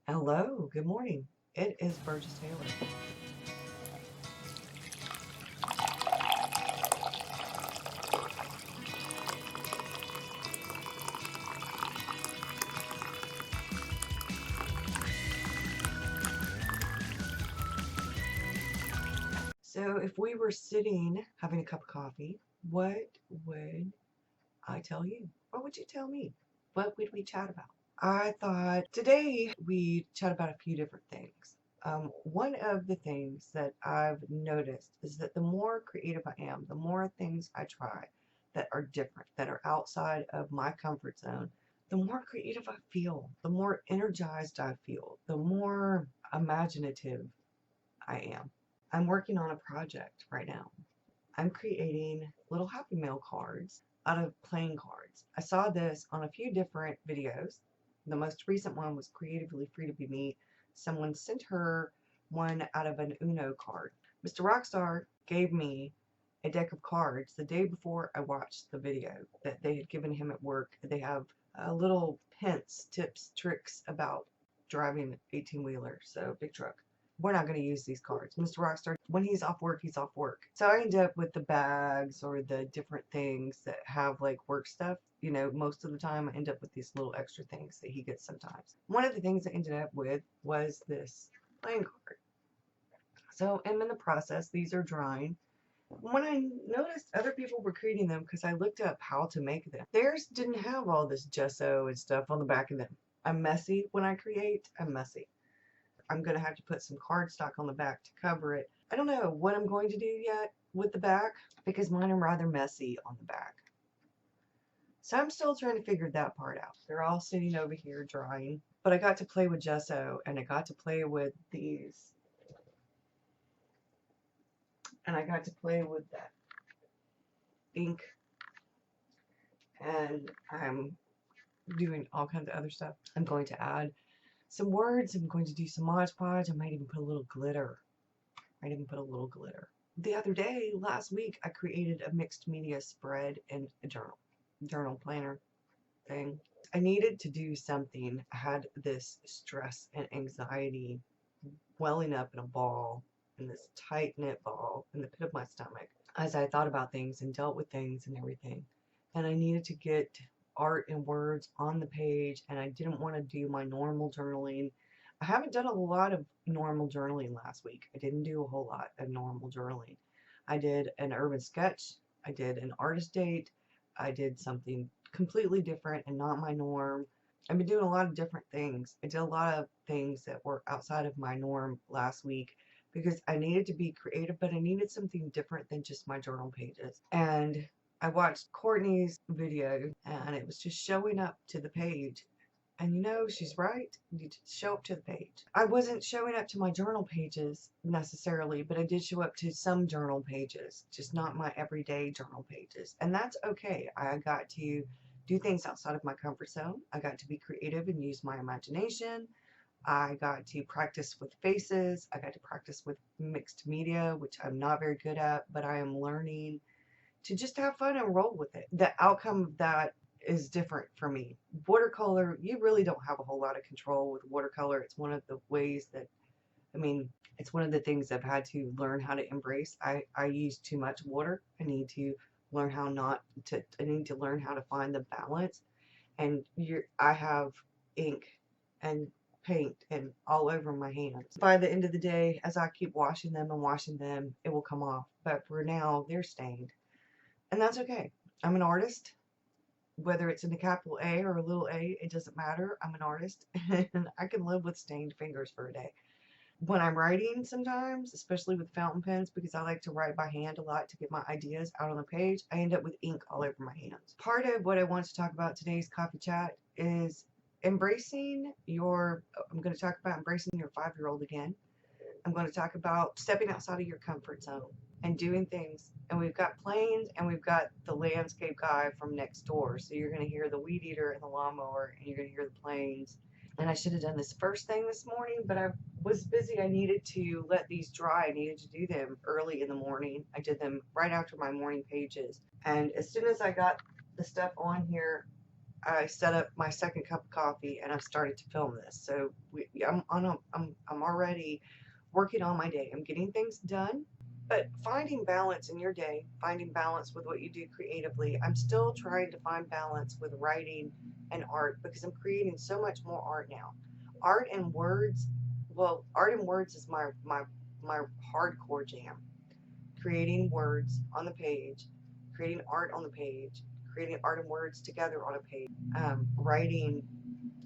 Hello, good morning. It is Burgess Taylor. So, if we were sitting having a cup of coffee, what would I tell you? What would you tell me? What would we chat about? I thought today we chat about a few different things. One of the things that I've noticed is that the more creative I am, the more things I try that are different, that are outside of my comfort zone, the more creative I feel, the more energized I feel, the more imaginative I am. I'm working on a project right now. I'm creating little Happy Mail cards out of playing cards. I saw this on a few different videos. The most recent one was Creatively Free to Be Me. Someone sent her one out of an Uno card. Mr. Rockstar gave me a deck of cards the day before I watched the video that they had given him at work. They have little hints, tips, tricks about driving 18-wheeler, so big truck. We're not going to use these cards. Mr. Rockstar, when he's off work, he's off work. So I end up with the bags or the different things that have like work stuff. You know, most of the time I end up with these little extra things that he gets sometimes. One of the things I ended up with was this playing card. So I'm in the process. These are drying. When I noticed other people were creating them, because I looked up how to make them, theirs didn't have all this gesso and stuff on the back of them. I'm messy when I create. I'm messy. I'm going to have to put some cardstock on the back to cover it. I don't know what I'm going to do yet with the back because mine are rather messy on the back. So I'm still trying to figure that part out. They're all sitting over here drying. But I got to play with gesso and I got to play with these. And I got to play with that ink. And I'm doing all kinds of other stuff. I'm going to add some words. I'm going to do some Mod Podge. I might even put a little glitter. The other day, last week, I created a mixed media spread in a journal planner thing. I needed to do something. I had this stress and anxiety welling up in a ball, in this tight knit ball in the pit of my stomach as I thought about things and dealt with things and everything. And I needed to get art and words on the page, and I didn't want to do my normal journaling. I haven't done a lot of normal journaling last week. I didn't do a whole lot of normal journaling. I did an urban sketch. I did an artist date. I did something completely different and not my norm. I've been doing a lot of different things. I did a lot of things that were outside of my norm last week because I needed to be creative, but I needed something different than just my journal pages. And I watched Courtney's video and it was just showing up to the page. And you know, she's right. You just show up to the page. I wasn't showing up to my journal pages necessarily, but I did show up to some journal pages, just not my everyday journal pages. And that's okay. I got to do things outside of my comfort zone. I got to be creative and use my imagination. I got to practice with faces. I got to practice with mixed media, which I'm not very good at, but I am learning to just have fun and roll with it. The outcome of that is different for me. Watercolor, you really don't have a whole lot of control with watercolor. It's one of the ways that, I mean, it's one of the things I've had to learn how to embrace. I use too much water. I need to learn how not to, I need to learn how to find the balance. And I have ink and paint and all over my hands. By the end of the day, as I keep washing them and washing them, it will come off. But for now, they're stained. And that's okay. I'm an artist. Whether it's in a capital A or a little a, it doesn't matter. I'm an artist and I can live with stained fingers for a day. When I'm writing sometimes, especially with fountain pens, because I like to write by hand a lot to get my ideas out on the page, I end up with ink all over my hands. Part of what I want to talk about today's coffee chat is embracing your, I'm going to talk about embracing your 5-year-old again. I'm going to talk about stepping outside of your comfort zone and doing things. And we've got planes and we've got the landscape guy from next door. So you're going to hear the weed eater and the lawnmower and you're going to hear the planes. And I should have done this first thing this morning, but I was busy. I needed to let these dry. I needed to do them early in the morning. I did them right after my morning pages. And as soon as I got the stuff on here, I set up my second cup of coffee and I've started to film this. So I'm already working on my day. I'm getting things done, but finding balance in your day, finding balance with what you do creatively. I'm still trying to find balance with writing and art because I'm creating so much more art now. Art and words, well, art and words is my hardcore jam. Creating words on the page, creating art on the page, creating art and words together on a page, writing,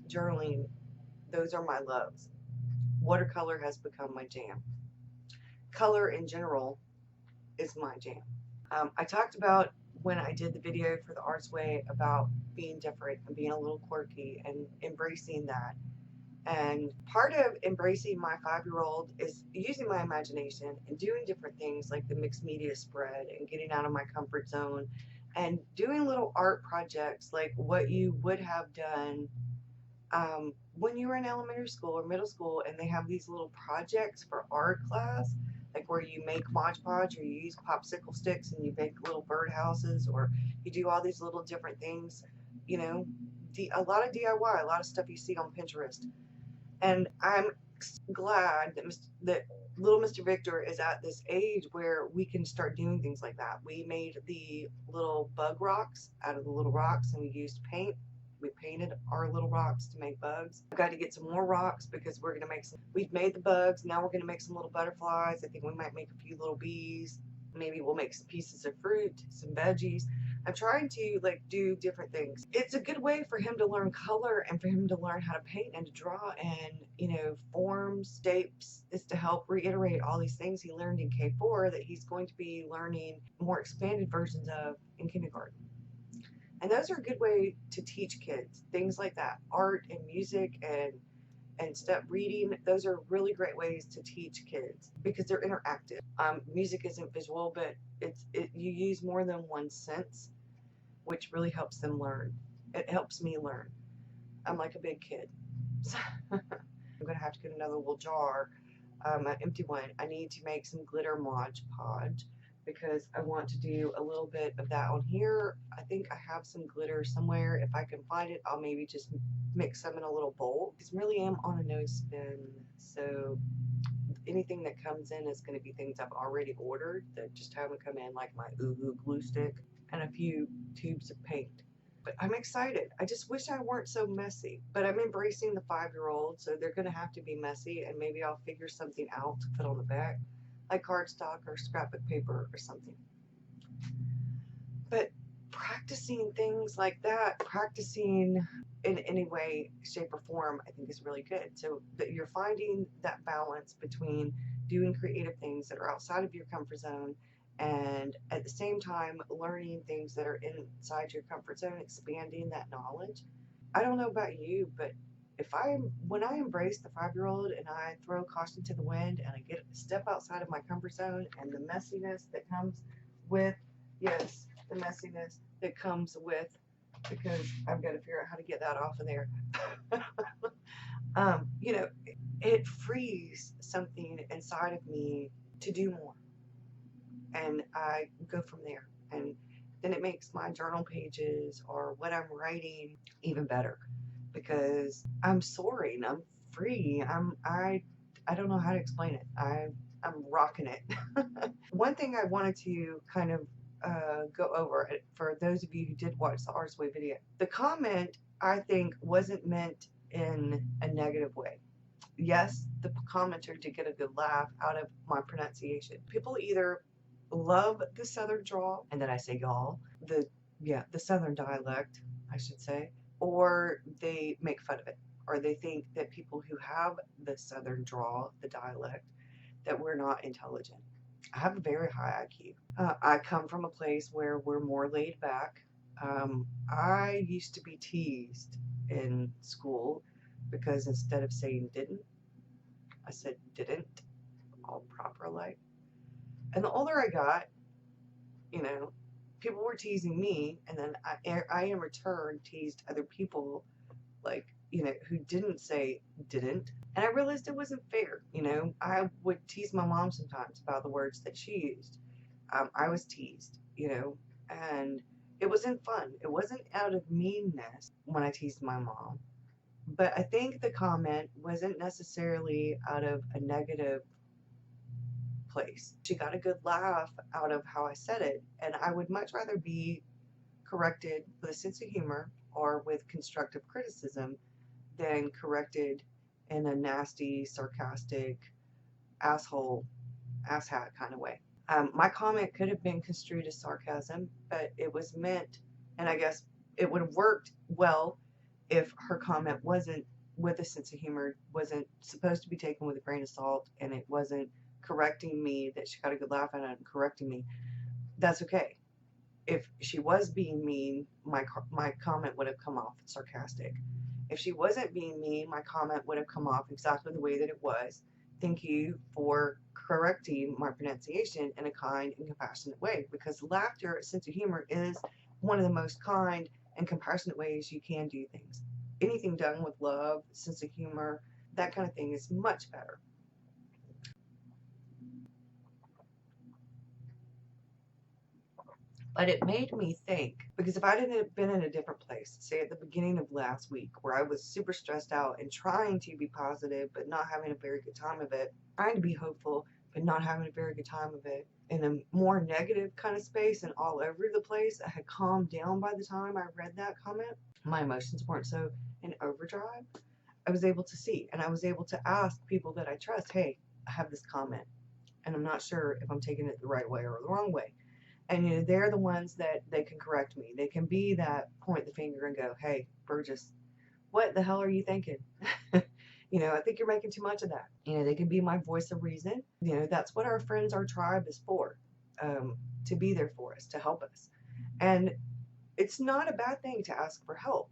journaling, those are my loves. Watercolor has become my jam. Color in general is my jam. I talked about when I did the video for the Arts Way about being different and being a little quirky and embracing that. And part of embracing my 5-year-old is using my imagination and doing different things like the mixed media spread and getting out of my comfort zone and doing little art projects like what you would have done when you were in elementary school or middle school and they have these little projects for art class, like where you make Mod Podge or you use popsicle sticks and you make little birdhouses or you do all these little different things, you know, a lot of DIY, a lot of stuff you see on Pinterest. And I'm glad that little Mr. Victor is at this age where we can start doing things like that. We made the little bug rocks out of the little rocks and we used paint. We painted our little rocks to make bugs. I've got to get some more rocks because we're going to make some. We've made the bugs. Now we're going to make some little butterflies. I think we might make a few little bees. Maybe we'll make some pieces of fruit, some veggies. I'm trying to like do different things. It's a good way for him to learn color and for him to learn how to paint and to draw and, you know, forms, shapes, is to help reiterate all these things he learned in K4 that he's going to be learning more expanded versions of in kindergarten. And those are a good way to teach kids things like that. Art and music and step reading, those are really great ways to teach kids because they're interactive. Music isn't visual, but you use more than one sense, which really helps them learn. It helps me learn. I'm like a big kid. So I'm gonna have to get another little jar, an empty one. I need to make some glitter Mod Podge because I want to do a little bit of that on here. I think I have some glitter somewhere. If I can find it, I'll maybe just mix some in a little bowl. Because I really am on a no spin, so anything that comes in is going to be things I've already ordered that just haven't come in, like my Uhu glue stick and a few tubes of paint. But I'm excited. I just wish I weren't so messy. But I'm embracing the 5-year-old, so they're going to have to be messy, and maybe I'll figure something out to put on the back, like cardstock or scrapbook paper or something. But practicing things like that, practicing in any way, shape, or form, I think is really good. So that you're finding that balance between doing creative things that are outside of your comfort zone and at the same time learning things that are inside your comfort zone, expanding that knowledge. I don't know about you, but when I embrace the 5-year-old and I throw caution to the wind and I get step outside of my comfort zone and the messiness that comes with, yes, the messiness that comes with, because I've got to figure out how to get that off of there. You know, it frees something inside of me to do more. And I go from there. And then it makes my journal pages or what I'm writing even better because I'm soaring. I'm free. I don't know how to explain it. I'm rocking it. One thing I wanted to kind of go over for those of you who did watch the Arts Way video. The comment, I think, wasn't meant in a negative way. Yes, the commenter did get a good laugh out of my pronunciation. People either love the Southern drawl, and then I say y'all, the Southern dialect, I should say, or they make fun of it, or they think that people who have the Southern drawl, the dialect, that we're not intelligent. I have a very high IQ. I come from a place where we're more laid back. I used to be teased in school because instead of saying didn't, I said didn't, all proper like. And the older I got, you know, people were teasing me, and then I in return teased other people, like, you know, who didn't say didn't. And I realized it wasn't fair. You know, I would tease my mom sometimes about the words that she used. I was teased, you know, and it wasn't fun. It wasn't out of meanness when I teased my mom. But I think the comment wasn't necessarily out of a negative place. She got a good laugh out of how I said it, and I would much rather be corrected with a sense of humor or with constructive criticism than corrected in a nasty, sarcastic, asshole, asshat kind of way. My comment could have been construed as sarcasm, but it was meant, and I guess it would have worked well if her comment wasn't with a sense of humor, wasn't supposed to be taken with a grain of salt, and it wasn't correcting me, that she got a good laugh at it and correcting me. That's okay. If she was being mean, my comment would have come off sarcastic. If she wasn't being mean, my comment would have come off exactly the way that it was. Thank you for correcting my pronunciation in a kind and compassionate way, because laughter, sense of humor, is one of the most kind and compassionate ways you can do things. Anything done with love, sense of humor, that kind of thing is much better. But it made me think, because if I didn't have been in a different place, say at the beginning of last week, where I was super stressed out and trying to be positive, but not having a very good time of it, trying to be hopeful, but not having a very good time of it, in a more negative kind of space and all over the place, I had calmed down by the time I read that comment. My emotions weren't so in overdrive. I was able to see, and I was able to ask people that I trust, hey, I have this comment, and I'm not sure if I'm taking it the right way or the wrong way. And they're the ones that they can correct me. They can be that point the finger and go, hey, Burgess, what the hell are you thinking? I think you're making too much of that. They can be my voice of reason. That's what our friends, our tribe is for, to be there for us, to help us. And it's not a bad thing to ask for help.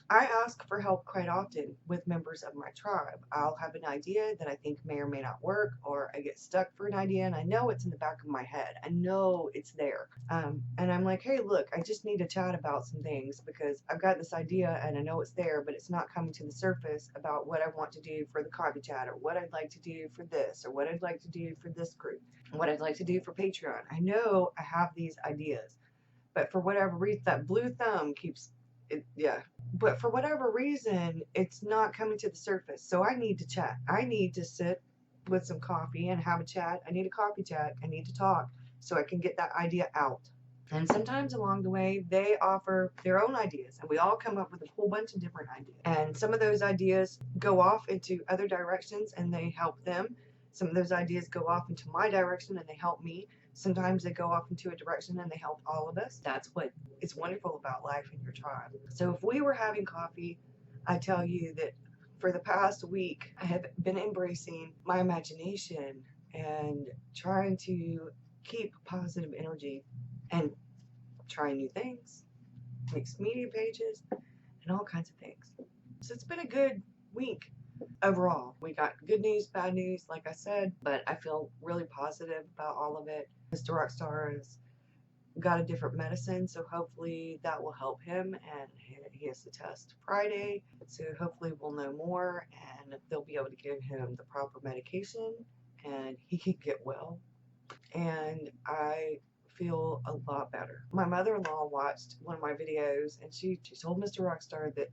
I ask for help quite often with members of my tribe. I'll have an idea that I think may or may not work, or I get stuck for an idea and I know it's in the back of my head. I know it's there. And I'm like, hey, look, I just need to chat about some things because I've got this idea and I know it's there, but it's not coming to the surface about what I want to do for the coffee chat, or what I'd like to do for this, or what I'd like to do for this group, what I'd like to do for Patreon. I know I have these ideas, but for whatever reason, that blue thumb keeps it, yeah. But for whatever reason, it's not coming to the surface. So I need to chat. I need to sit with some coffee and have a chat. I need a coffee chat. I need to talk so I can get that idea out. And sometimes along the way, they offer their own ideas, and we all come up with a whole bunch of different ideas. And some of those ideas go off into other directions and they help them. Some of those ideas go off into my direction and they help me. Sometimes they go off into a direction and they help all of us. That's what is wonderful about life in your tribe. So if we were having coffee, I tell you that for the past week, I have been embracing my imagination and trying to keep positive energy and trying new things, mixed media pages, and all kinds of things. So it's been a good week overall. We got good news, bad news, like I said, but I feel really positive about all of it. Mr. Rockstar has got a different medicine, so hopefully that will help him, and he has to test Friday, so hopefully we'll know more and they'll be able to give him the proper medication and he can get well. And I feel a lot better. My mother-in-law watched one of my videos and she told Mr. Rockstar that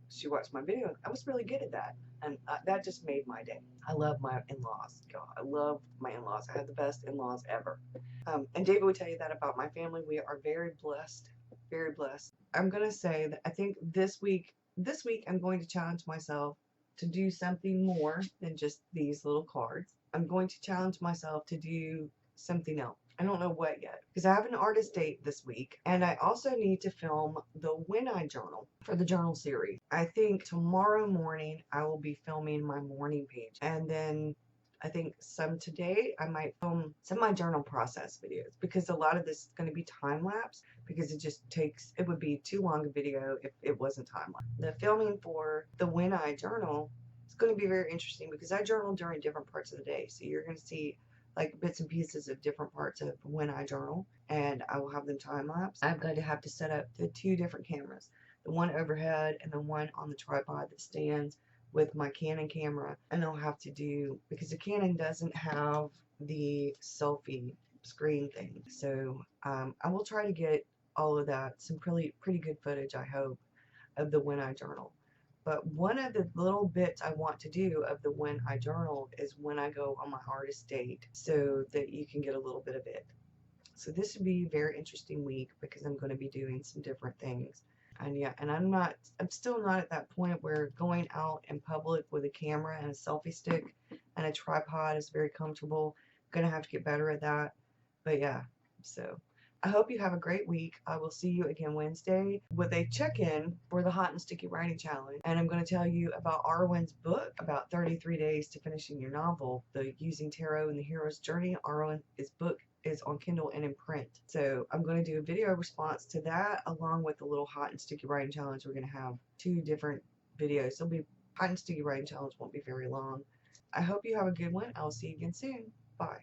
she watched my video. I was really good at that, and that just made my day. I love my in-laws. God, I love my in-laws. I have the best in-laws ever. And David would tell you that about my family. We are very blessed, very blessed. I'm gonna say that I think this week I'm going to challenge myself to do something more than just these little cards. I'm going to challenge myself to do something else. I don't know what yet, because I have an artist date this week, and I also need to film the When I Journal for the journal series. I think tomorrow morning I will be filming my morning page, and then I think some today I might film some of my journal process videos, because a lot of this is going to be time lapse, because it would be too long a video if it wasn't time lapse. The filming for the When I Journal is going to be very interesting, because I journal during different parts of the day, so you're going to see like bits and pieces of different parts of when I journal, and I will have them time lapse. I'm going to have to set up the two different cameras, the one overhead and the one on the tripod that stands with my Canon camera, and I'll have to do, because the Canon doesn't have the selfie screen thing, so I will try to get all of that. Some pretty good footage, I hope, of the when I journal. But one of the little bits I want to do of the when I journal is when I go on my artist date, so that you can get a little bit of it. So this would be a very interesting week because I'm going to be doing some different things. And yeah, and I'm still not at that point where going out in public with a camera and a selfie stick and a tripod is very comfortable. I'm going to have to get better at that. But yeah, so I hope you have a great week. I will see you again Wednesday with a check-in for the Hot and Sticky Writing Challenge. And I'm going to tell you about Arwen's book, about 33 days to finishing your novel, the Using Tarot and the Hero's Journey. Arwen's book is on Kindle and in print. So I'm going to do a video response to that along with the little Hot and Sticky Writing Challenge. We're going to have 2 different videos. It'll be Hot and Sticky Writing Challenge, won't be very long. I hope you have a good one. I'll see you again soon. Bye.